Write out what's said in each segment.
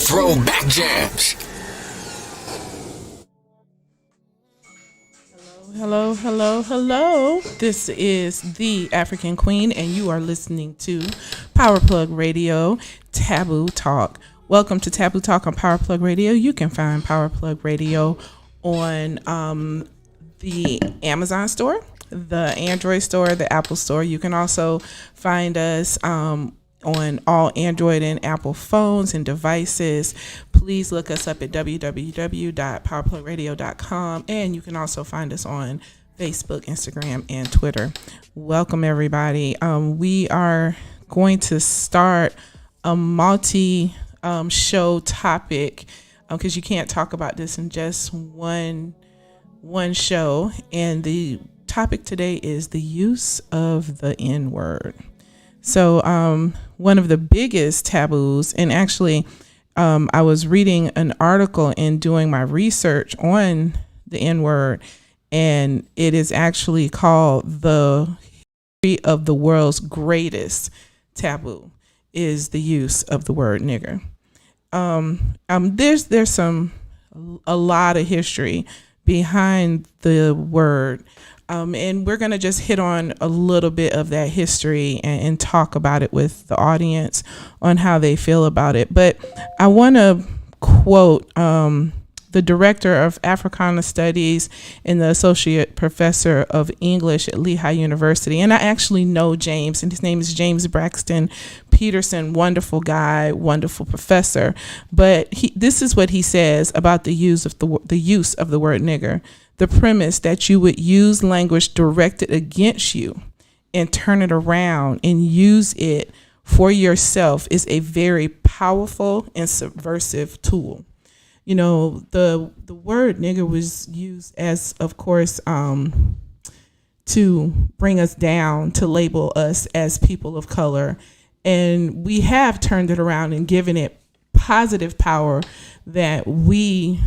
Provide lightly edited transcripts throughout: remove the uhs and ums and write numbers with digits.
Throwback jams. Hello, hello, hello. This is the African Queen, and you are listening to Power Plug Radio, Taboo Talk. Welcome to Taboo Talk on Power Plug Radio. You can find Power Plug Radio on the Amazon store, the Android store, the Apple store. You can also find us on all Android and Apple phones and devices. Please look us up at www.powerplugradio.com, and you can also find us on Facebook, Instagram, and Twitter. Welcome, everybody. We are going to start a multi-show topic because you can't talk about this in just one show. And the topic today is the use of the N-word. So one of the biggest taboos, and actually I was reading an article and doing my research on the N-word, and it is actually called the history of the world's greatest taboo is the use of the word nigger. There's a lot of history behind the word. And we're going to just hit on a little bit of that history and talk about it with the audience on how they feel about it. But I want to quote the director of Africana Studies and the associate professor of English at Lehigh University. And I actually know James, and his name is James Braxton Peterson. Wonderful guy, wonderful professor. But this is what he says about the use of the word nigger. The premise that you would use language directed against you and turn it around and use it for yourself is a very powerful and subversive tool. You know, the word nigger was used as, of course, to bring us down, to label us as people of color. And we have turned it around and given it positive power that we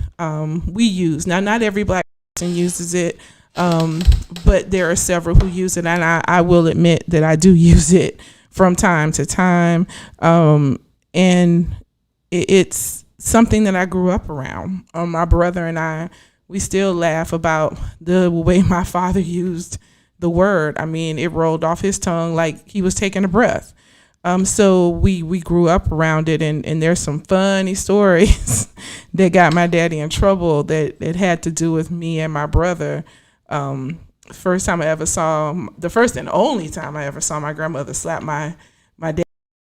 use. Now, not every black uses it, but there are several who use it, and I will admit that I do use it from time to time, and it's something that I grew up around. My brother and I, we still laugh about the way my father used the word. I mean, it rolled off his tongue like he was taking a breath. So we grew up around it, and there's some funny stories that got my daddy in trouble that had to do with me and my brother. The first and only time I ever saw my grandmother slap my dad in the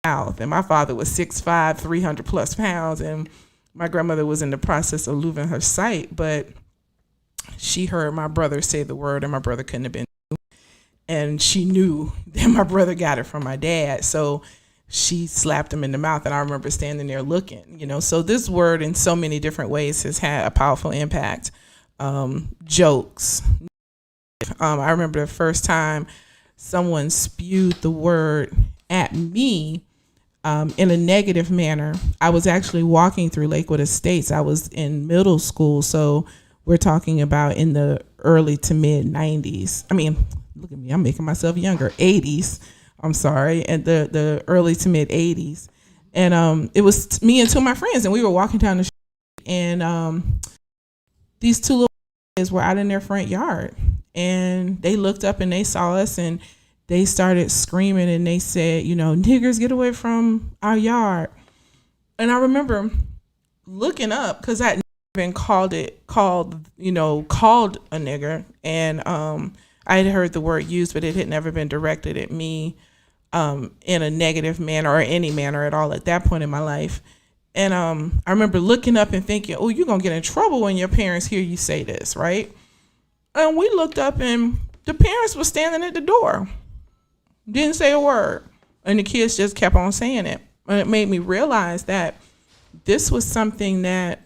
mouth. And my father was 6'5", 300 plus pounds, and my grandmother was in the process of losing her sight, but she heard my brother say the word, and my brother couldn't have been. And she knew that my brother got it from my dad. So she slapped him in the mouth. And I remember standing there looking, so this word in so many different ways has had a powerful impact. Jokes. I remember the first time someone spewed the word at me in a negative manner. I was actually walking through Lakewood Estates. I was in middle school. So we're talking about in the early to mid 90s. I mean, look at me, I'm making myself younger. 80s, I'm sorry, and the early to mid 80s. And it was me and two of my friends, and we were walking down the street, and these two little kids were out in their front yard, and they looked up and they saw us, and they started screaming, and they said, niggers, get away from our yard. And I remember looking up, because I'd been called a nigger, and I had heard the word used, but it had never been directed at me. in a negative manner or any manner at all at that point in my life. And I remember looking up and thinking, oh, you're going to get in trouble when your parents hear you say this, right? And we looked up and the parents were standing at the door. Didn't say a word. And the kids just kept on saying it. And it made me realize that this was something that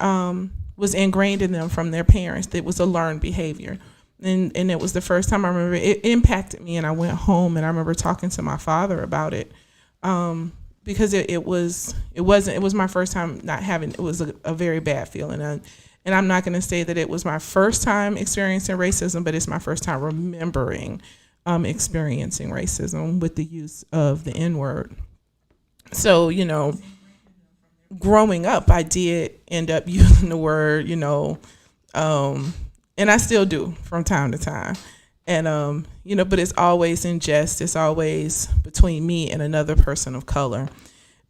was ingrained in them from their parents. It was a learned behavior. And it was the first time I remember it impacted me. And I went home and I remember talking to my father about it. Because it was my first time not having, it was a very bad feeling. And I'm not going to say that it was my first time experiencing racism, but it's my first time remembering experiencing racism with the use of the N-word. So, growing up, I did end up using the word, and I still do from time to time. And, but it's always in jest. It's always between me and another person of color.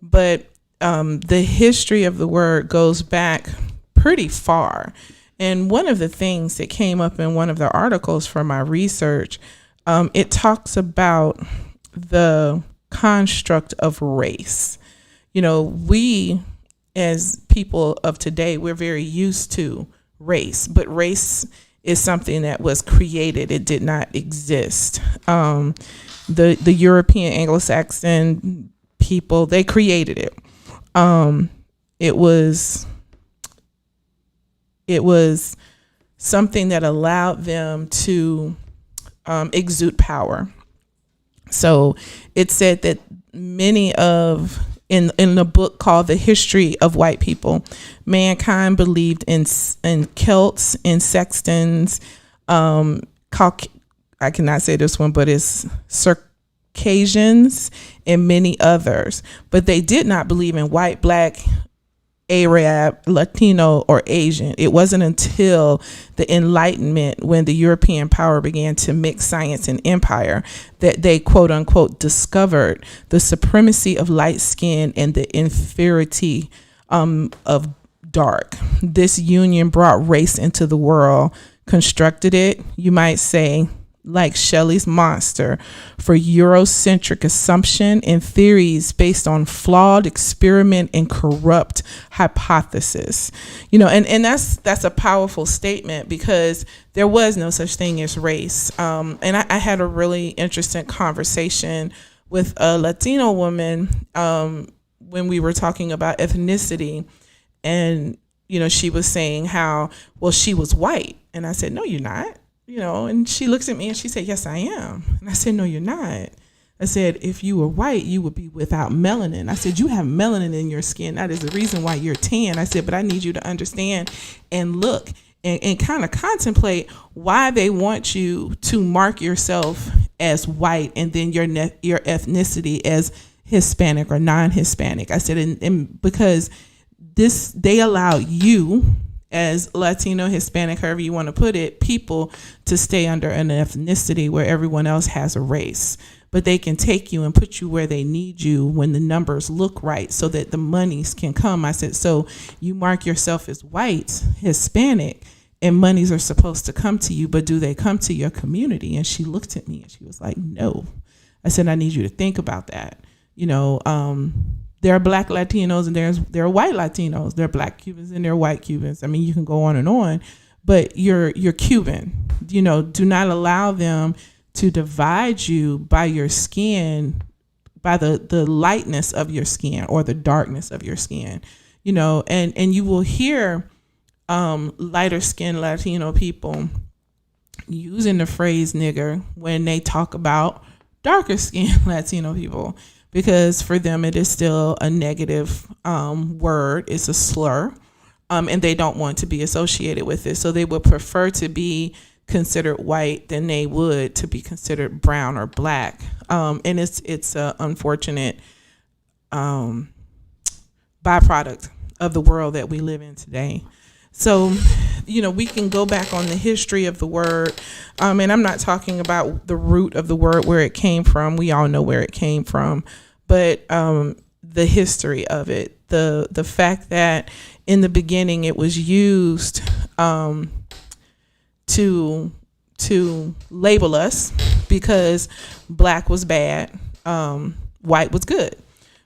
But the history of the word goes back pretty far. And one of the things that came up in one of the articles for my research, it talks about the construct of race. We as people of today, we're very used to race, but race is something that was created. It did not exist. The European Anglo-Saxon people, they created it. It was something that allowed them to exude power. So it said that in a book called The History of White People, mankind believed in Celts, in Sextons, I cannot say this one, but it's Circassians and many others. But they did not believe in white, black, Arab, Latino, or Asian. It wasn't until the Enlightenment, when the European power began to mix science and empire, that they quote unquote discovered the supremacy of light skin and the inferiority of dark. This union brought race into the world, constructed it, you might say, like Shelley's monster, for Eurocentric assumption and theories based on flawed experiment and corrupt hypothesis. And that's a powerful statement, because there was no such thing as race. And I had a really interesting conversation with a Latino woman when we were talking about ethnicity, and she was saying how, well, she was white, and I said, no, you're not. And she looks at me and she said, yes, I am. And I said, no, you're not. I said, if you were white, you would be without melanin. I said, you have melanin in your skin. That is the reason why you're tan. I said, but I need you to understand and look and kind of contemplate why they want you to mark yourself as white and then your ethnicity as Hispanic or non-Hispanic. I said, and because they allow you, as Latino, Hispanic, however you want to put it, people to stay under an ethnicity where everyone else has a race. But they can take you and put you where they need you when the numbers look right so that the monies can come. I said, so you mark yourself as white, Hispanic, and monies are supposed to come to you, but do they come to your community? And she looked at me and she was like, no. I said, I need you to think about that. There are black Latinos and there are white Latinos. There are black Cubans and there are white Cubans. I mean, you can go on, but you're Cuban. Do not allow them to divide you by your skin, by the lightness of your skin or the darkness of your skin. And you will hear lighter skinned Latino people using the phrase nigger when they talk about darker skinned Latino people. Because for them, it is still a negative word. It's a slur, and they don't want to be associated with it. So they would prefer to be considered white than they would to be considered brown or black. And it's an unfortunate byproduct of the world that we live in today. So, we can go back on the history of the word, and I'm not talking about the root of the word, where it came from. We all know where it came from. But the history of it, the fact that in the beginning it was used to label us because black was bad, white was good.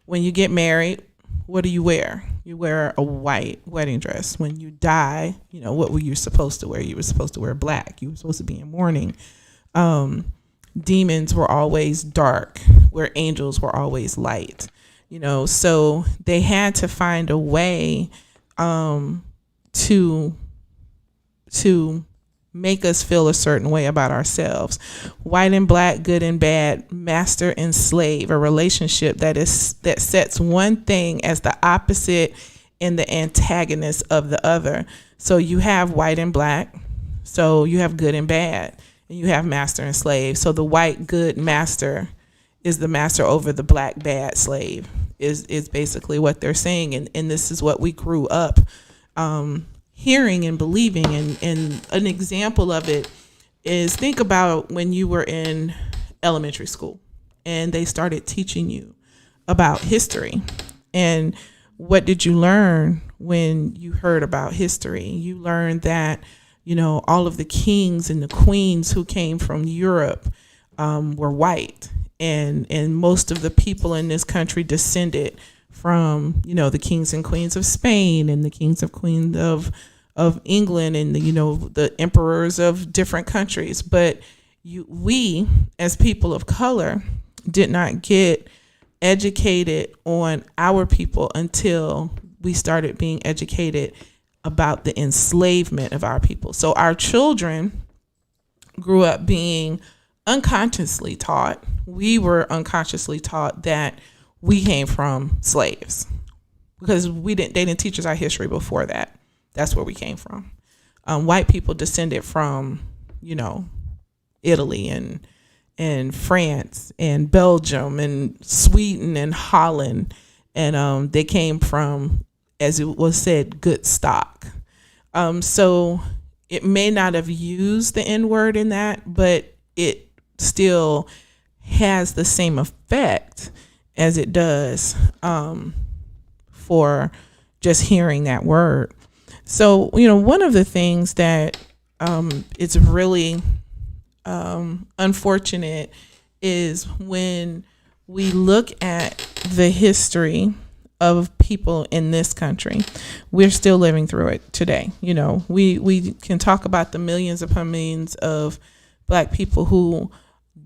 When you get married, what do you wear? You wear a white wedding dress. When you die, what were you supposed to wear? You were supposed to wear black. You were supposed to be in mourning. Demons were always dark, where angels were always light. So they had to find a way to make us feel a certain way about ourselves. White and black, good and bad, master and slave, a relationship that sets one thing as the opposite and the antagonist of the other. So you have white and black, so you have good and bad, and you have master and slave. So the white good master is the master over the black bad slave, is basically what they're saying. And this is what we grew up hearing and believing. And an example of it is, think about when you were in elementary school and they started teaching you about history. And what did you learn when you heard about history? You learned that, all of the kings and the queens who came from Europe were white. And most of the people in this country descended from, the kings and queens of Spain and the kings and queens of England and the emperors of different countries. But we, as people of color, did not get educated on our people until we started being educated about the enslavement of our people. So our children grew up being unconsciously taught. We were unconsciously taught that we came from slaves, because they didn't teach us our history before that. That's where we came from. White people descended from, Italy and France and Belgium and Sweden and Holland. And they came from, as it was said, good stock. So it may not have used the N word in that, but it still has the same effect as it does for just hearing that word. So, one of the things that it's really unfortunate is when we look at the history of people in this country, we're still living through it today. We can talk about the millions upon millions of Black people who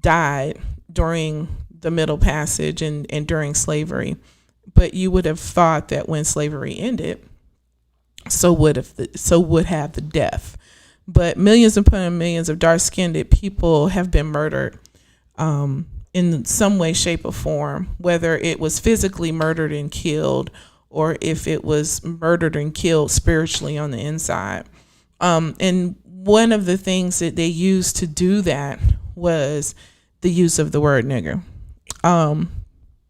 died during the Middle Passage and during slavery. But you would have thought that when slavery ended, so would have the death. But millions upon millions of dark-skinned people have been murdered in some way, shape, or form, whether it was physically murdered and killed, or if it was murdered and killed spiritually on the inside. And one of the things that they used to do that was the use of the word nigger.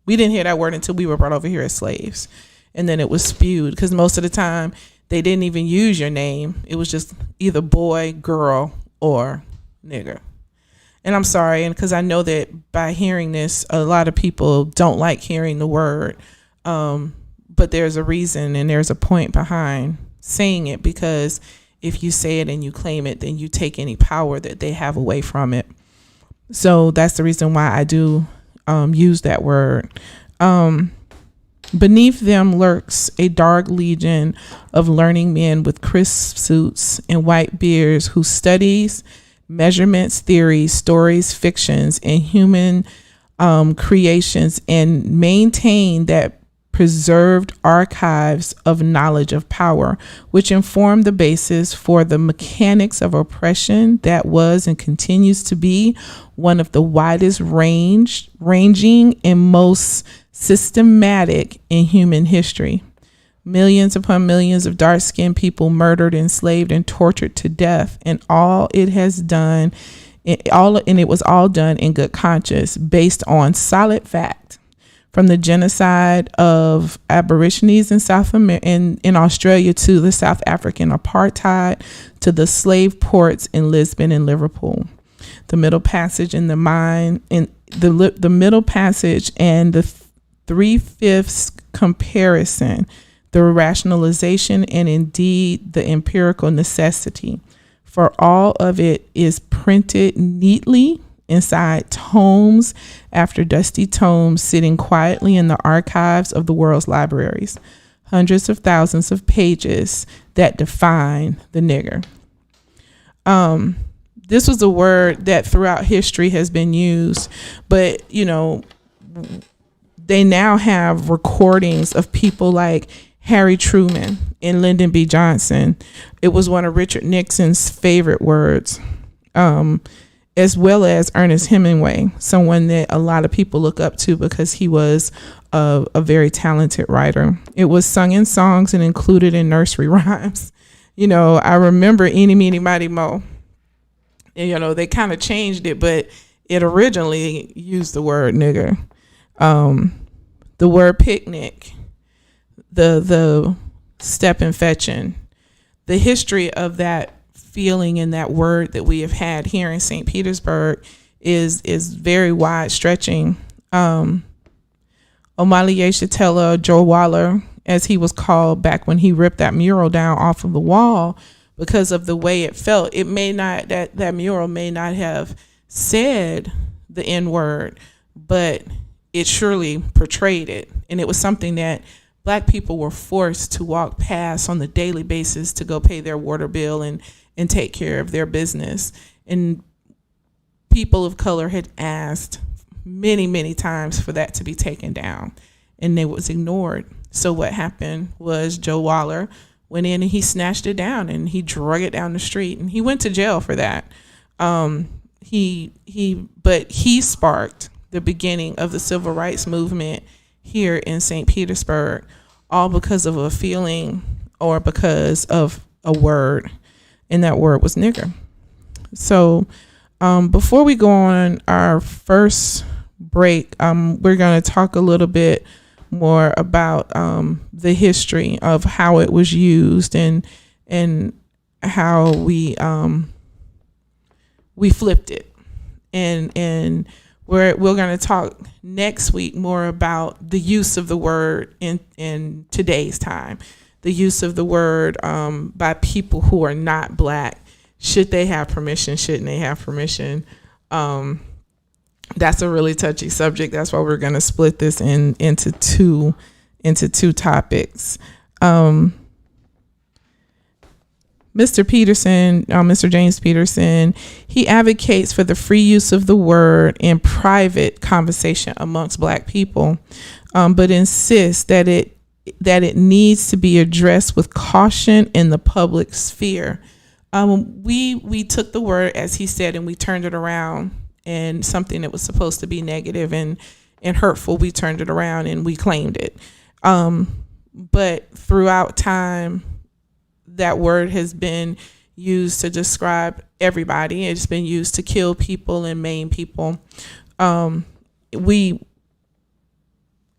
We didn't hear that word until we were brought over here as slaves. And then it was spewed, because most of the time they didn't even use your name. It was just either boy, girl, or nigger. And I'm sorry, and because I know that by hearing this, a lot of people don't like hearing the word. But there's a reason and there's a point behind saying it, because if you say it and you claim it, then you take any power that they have away from it. So that's the reason why I do use that word. Beneath them lurks a dark legion of learning men with crisp suits and white beards who studies measurements, theories, stories, fictions, and human creations, and maintain that preserved archives of knowledge of power, which inform the basis for the mechanics of oppression that was and continues to be one of the widest ranging and most systematic in human history. Millions upon millions of dark-skinned people murdered, enslaved, and tortured to death, and it was all done in good conscience, based on solid fact. From the genocide of Aborigines in in Australia, to the South African apartheid, to the slave ports in Lisbon and Liverpool, the Middle Passage and the Middle Passage and the 3/5 comparison, the rationalization, and indeed the empirical necessity for all of it is printed neatly inside tomes after dusty tomes sitting quietly in the archives of the world's libraries. Hundreds of thousands of pages that define the nigger. This was a word that throughout history has been used, but they now have recordings of people like Harry Truman and Lyndon B. Johnson. It was one of Richard Nixon's favorite words, as well as Ernest Hemingway, someone that a lot of people look up to because he was a very talented writer. It was sung in songs and included in nursery rhymes. I remember Eeny, Meeny, Miny, Mo. And, they kind of changed it, but it originally used the word nigger. The word picnic, the step and fetching, the history of that feeling and that word that we have had here in St. Petersburg is very wide stretching. Omali Yeshatella Joe Waller, as he was called back when he ripped that mural down off of the wall because of the way it felt. It may not, that mural may not have said the N word, but it surely portrayed it. And it was something that Black people were forced to walk past on the daily basis to go pay their water bill and take care of their business. And people of color had asked many, many times for that to be taken down, and it was ignored. So what happened was Joe Waller went in and he snatched it down and he drug it down the street, and he went to jail for that. But he sparked the beginning of the civil rights movement here in St. Petersburg, all because of a feeling or because of a word, and that word was nigger. So before we go on our first break, we're going to talk a little bit more about the history of how it was used and how we flipped it, and we're going to talk next week more about the use of the word in today's time, the use of the word by people who are not Black. Should they have permission? Shouldn't they have permission? That's a really touchy subject. That's why we're going to split this into two topics. Mr. Peterson, Mr. James Peterson, he advocates for the free use of the word in private conversation amongst Black people, but insists that it needs to be addressed with caution in the public sphere. We took the word, as he said, and we turned it around, and something that was supposed to be negative and hurtful, we turned it around and we claimed it. But throughout time, that word has been used to describe everybody. It's been used to kill people and maim people. We,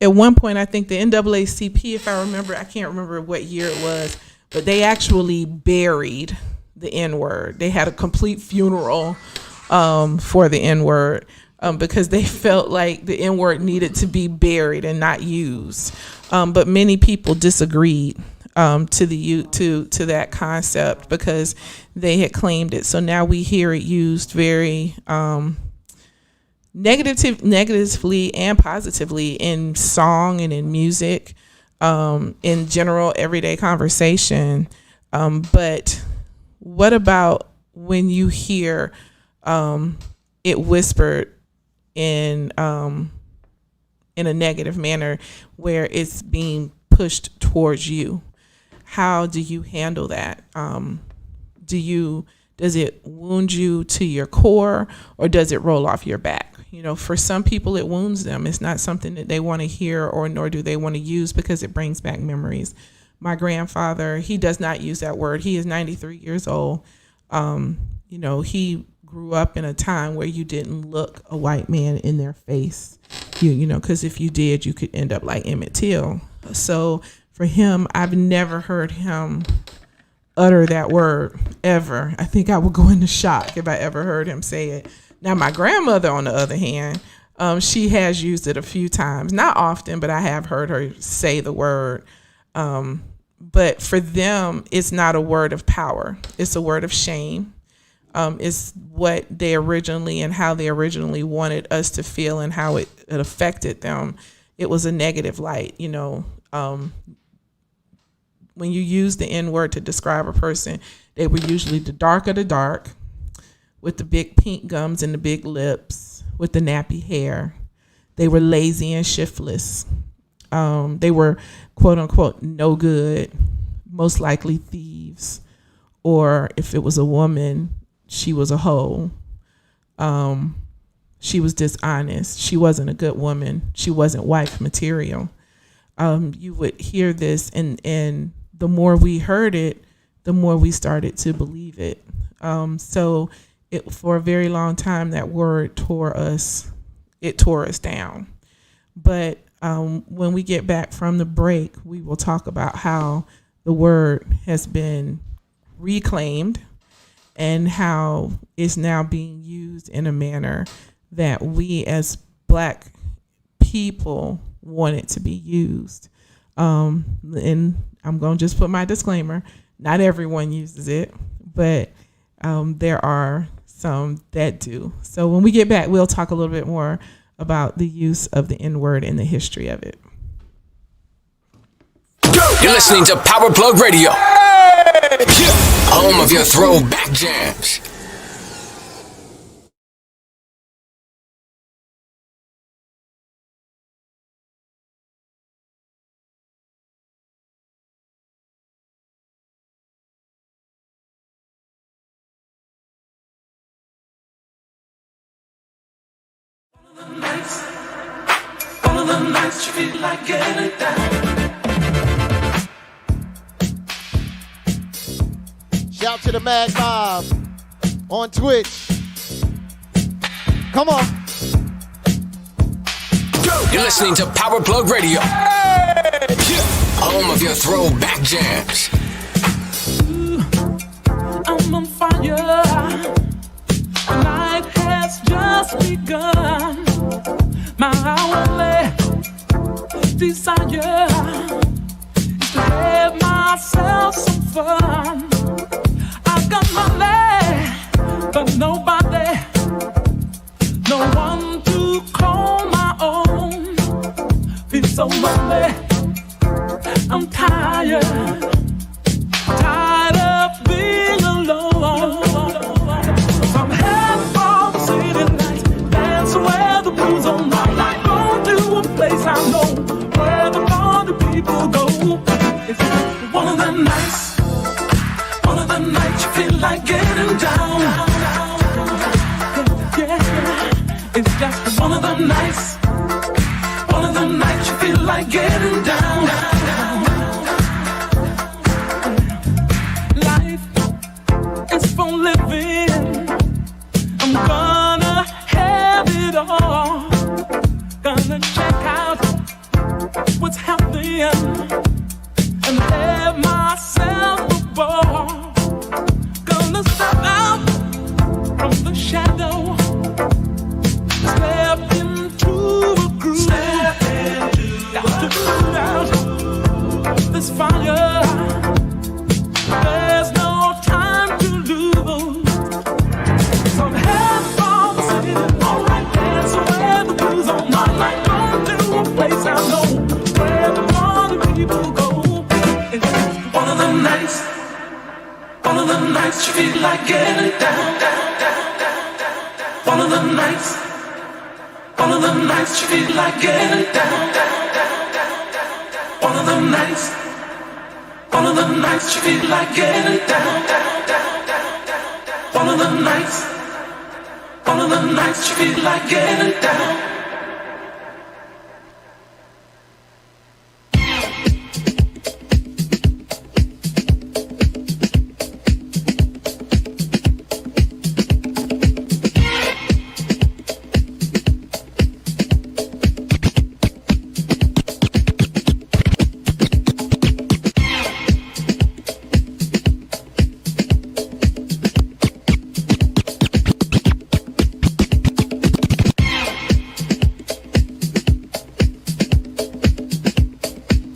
at one point, I think the NAACP, if I remember, I can't remember what year it was, but they actually buried the N-word. They had a complete funeral for the N-word because they felt like the N-word needed to be buried and not used. But many people disagreed to that concept because they had claimed it. So now we hear it used very negatively and positively in song and in music, in general everyday conversation. But what about when you hear it whispered in a negative manner where it's being pushed towards you? How do you handle that? Does it wound you to your core, or does it roll off your back? For some people it wounds them. It's not something that they want to hear, or nor do they want to use because it brings back memories. My grandfather, he does not use that word. He is 93 years old. He grew up in a time where you didn't look a white man in their face, because if you did, you could end up like Emmett Till. So for him, I've never heard him utter that word ever. I think I would go into shock if I ever heard him say it. Now, my grandmother, on the other hand, she has used it a few times, not often, but I have heard her say the word. But for them, it's not a word of power. It's a word of shame. is what they originally and how they originally wanted us to feel and how it affected them. It was a negative light, you know. When you use the N-word to describe a person, they were usually the dark of the dark, with the big pink gums and the big lips, with the nappy hair. They were lazy and shiftless. They were, quote unquote, no good, most likely thieves. Or if it was a woman, she was a hoe. She was dishonest. She wasn't a good woman. She wasn't wife material. You would hear this, and the more we heard it, the more we started to believe it. So for a very long time, that word tore us down. But when we get back from the break, we will talk about how the word has been reclaimed and how it's now being used in a manner that we as Black people want it to be used. And I'm going to just put my disclaimer. Not everyone uses it, but there are some that do. So when we get back, we'll talk a little bit more about the use of the N-word and the history of it. You're listening to Power Plug Radio, home of your throwback jams. One of the nights you feel like getting down. Shout to the Mad Mob on Twitch. Come on. You're listening to Power Plug Radio, home of your throwback jams. I'm on fire. The night has just begun. My only desire is to have myself some fun. I got money, but nobody, no one to call my own. Feel so lonely, I'm tired of being alone. Some headphones sitting nights, dance where the blues on my life. Go to a place I know where the party people go. It's one of the nights, one of the nights you feel like getting down. Yeah, it's just one of the nights, one of the nights you feel like getting down. Life is for living. I'm gonna have it all. Gonna check out what's happening and have myself a ball. Gonna step out from the shadow, step into a groove. Got to put out this fire. There's no time to lose. Some headphones sitting all right there, so where the blues on my life. Going to a place I know where the party people go. It's one of the nights, one of the nights you feel like getting down. One of the nights, one of the nights you feel like getting down. One of the nights, one of the nights you feel like getting down. One of the nights, one of the nights you feel like getting down.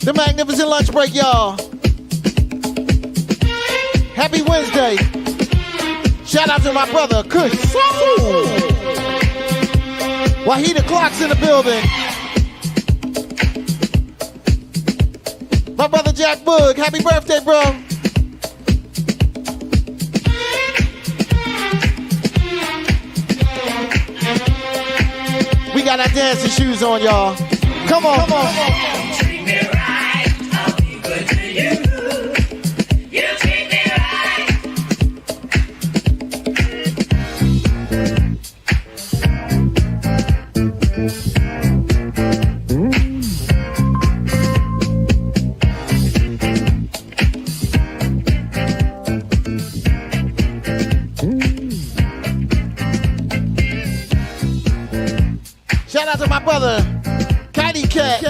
The magnificent lunch break, y'all. Happy Wednesday. Shout out to my brother, Kush. Wahida Clark's in the building. My brother Jack Boog, happy birthday, bro. We got our dancing shoes on, y'all. Come on, come on. Treat me right, I'll be good to you. You treat me right. Shout out to my brother, Kitey Cat.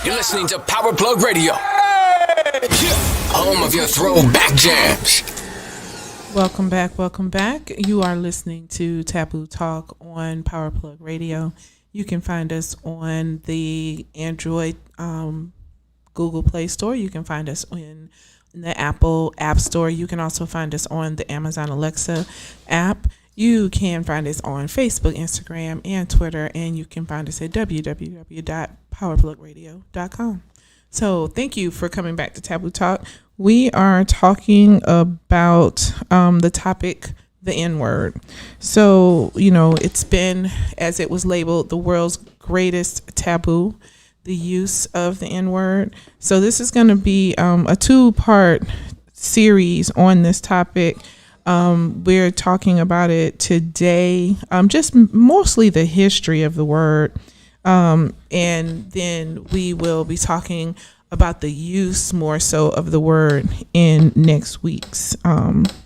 You're listening to Power Plug Radio. Home of your throwback jams. Welcome back. Welcome back. You are listening to Taboo Talk on Power Plug Radio. You can find us on the Android Google Play Store. You can find us in the Apple App Store. You can also find us on the Amazon Alexa app. You can find us on Facebook, Instagram, and Twitter. And you can find us at www.powerplugradio.com. So thank you for coming back to Taboo Talk. We are talking about the topic, the N-word. So, it's been, as it was labeled, the world's greatest taboo, the use of the N-word. So this is going to be a two-part series on this topic. We're talking about it today, just mostly the history of the word. And then we will be talking about the use more so of the word in next week's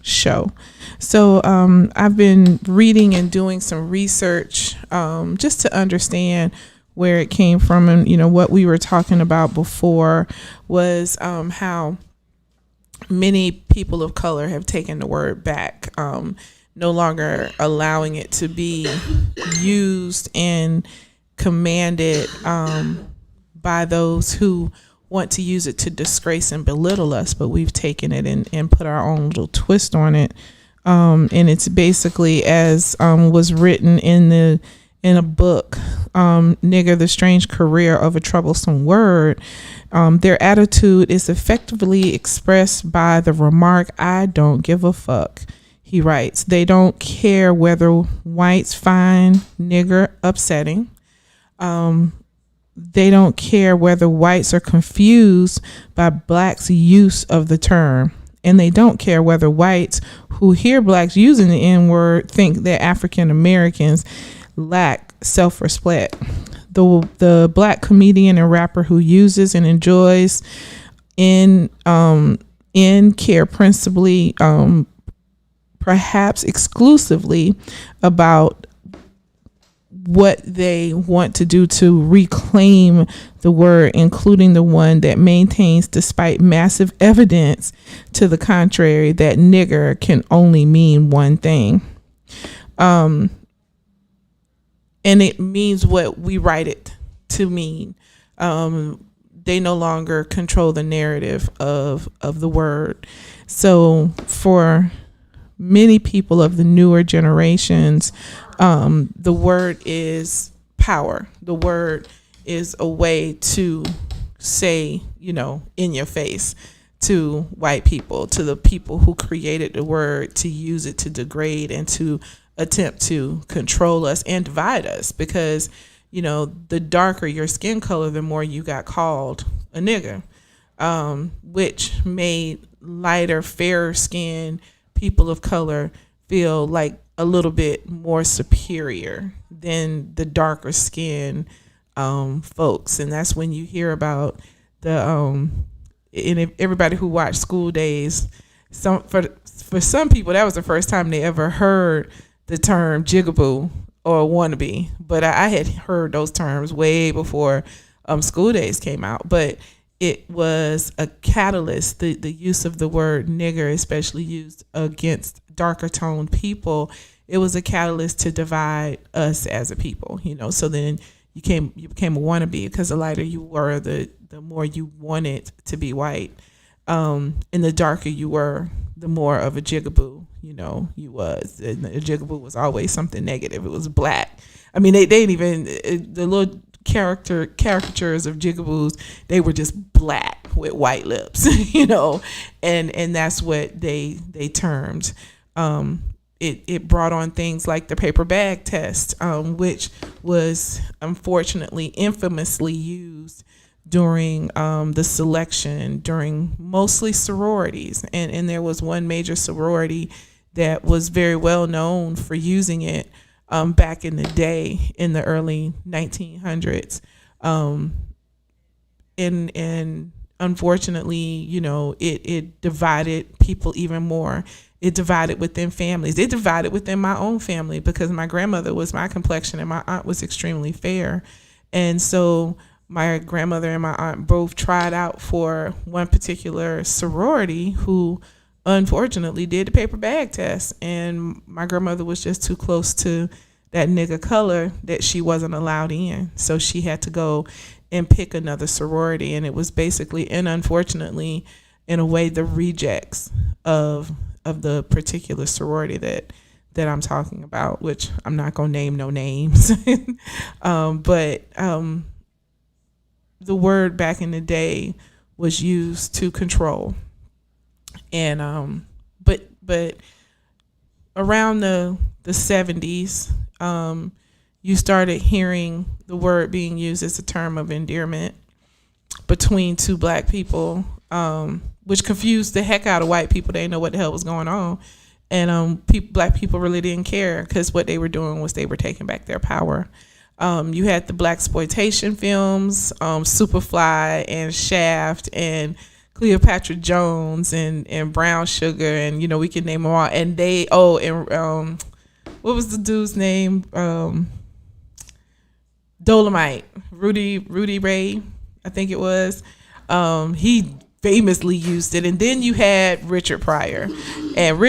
show. So I've been reading and doing some research just to understand where it came from. And, what we were talking about before was how many people of color have taken the word back, no longer allowing it to be used and commanded by those who want to use it to disgrace and belittle us, but we've taken it and put our own little twist on it. And it's basically as was written in a book, Nigger, The Strange Career of a Troublesome Word. Their attitude is effectively expressed by the remark, "I don't give a fuck." He writes, they don't care whether whites find nigger upsetting. They don't care whether whites are confused by blacks' use of the term. And they don't care whether whites who hear blacks using the N-word think that African Americans lack self-respect. The black comedian and rapper who uses and enjoys in care principally, perhaps exclusively, about what they want to do to reclaim the word, including the one that maintains, despite massive evidence to the contrary, that nigger can only mean one thing. And it means what we write it to mean. They no longer control the narrative of the word. So for many people of the newer generations, the word is power. The word is a way to say, in your face to white people, to the people who created the word, to use it to degrade and to attempt to control us and divide us. Because, the darker your skin color, the more you got called a nigger, which made lighter, fairer skinned people of color feel like a little bit more superior than the darker skinned folks. And that's when you hear about the and if everybody who watched School Days, for some people that was the first time they ever heard the term jigaboo or wannabe. But I had heard those terms way before School Days came out. But it was a catalyst, the use of the word nigger, especially used against darker toned people. It was a catalyst to divide us as a people, So then you became a wannabe, because the lighter you were, the more you wanted to be white. And the darker you were, the more of a jigaboo, you was. And a jigaboo was always something negative. It was black. I mean, they didn't even, the little caricatures of jigaboos, they were just black with white lips, and that's what they termed. It brought on things like the paper bag test, which was unfortunately infamously used during the selection, during mostly sororities. And there was one major sorority that was very well known for using it back in the day, in the early 1900s. And unfortunately, it divided people even more. It divided within families. It divided within my own family, because my grandmother was my complexion and my aunt was extremely fair. And so my grandmother and my aunt both tried out for one particular sorority who unfortunately did the paper bag test, and my grandmother was just too close to that nigga color that she wasn't allowed in. So she had to go and pick another sorority, and it was basically, and unfortunately, in a way, the rejects of the particular sorority that I'm talking about, which I'm not gonna name no names. But the word back in the day was used to control, and but around the 70s, you started hearing the word being used as a term of endearment between two black people, which confused the heck out of white people. They didn't know what the hell was going on. And black people really didn't care, because what they were doing was they were taking back their power. You had the blaxploitation films, Superfly and Shaft and Cleopatra Jones and Brown Sugar, and we can name them all. And what was the dude's name? Dolomite, Rudy Ray, I think it was. He famously used it. And then you had Richard Pryor. And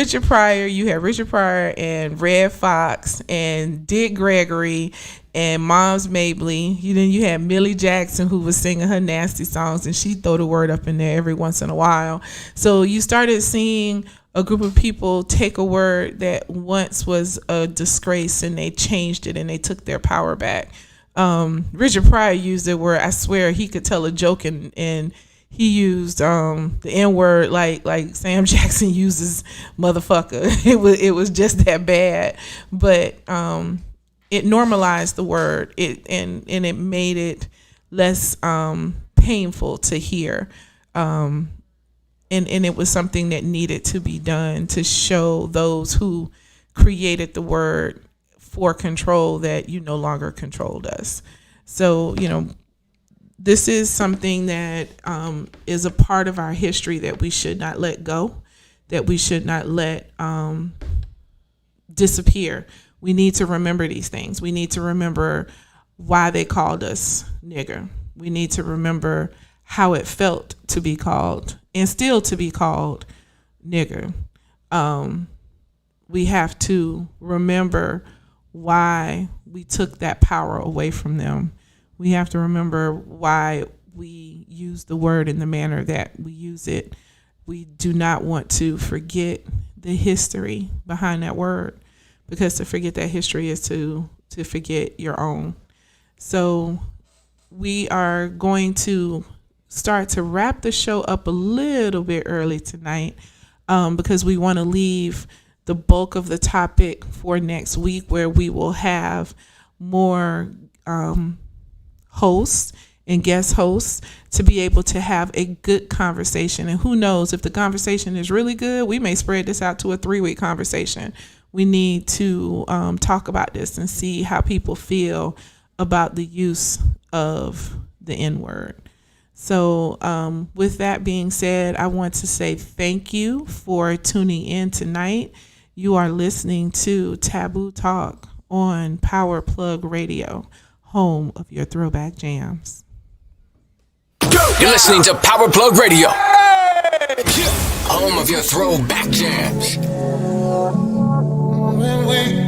you had Richard Pryor and Red Fox and Dick Gregory and Moms Mabley. Then you had Millie Jackson, who was singing her nasty songs, and she'd throw the word up in there every once in a while. So you started seeing a group of people take a word that once was a disgrace, and they changed it and they took their power back. Richard Pryor used it where I swear he could tell a joke, and he used the N-word like Sam Jackson uses motherfucker. It was just that bad. But it normalized the word, and it made it less painful to hear. And it was something that needed to be done to show those who created the word for control that you no longer controlled us. So, this is something that is a part of our history that we should not let go, that we should not let disappear. We need to remember these things. We need to remember why they called us nigger. We need to remember how it felt to be called, and still to be called, nigger. We have to remember why we took that power away from them. We have to remember why we use the word in the manner that we use it. We do not want to forget the history behind that word, because to forget that history is to forget your own. So we are going to start to wrap the show up a little bit early tonight, because we want to leave the bulk of the topic for next week, where we will have more hosts and guest hosts to be able to have a good conversation. And who knows, if the conversation is really good, we may spread this out to a 3-week conversation. We need to talk about this and see how people feel about the use of the N-word. So with that being said, I want to say thank you for tuning in tonight. You are listening to Taboo Talk on Power Plug Radio, home of your throwback jams. You're listening to Power Plug Radio, home of your throwback jams.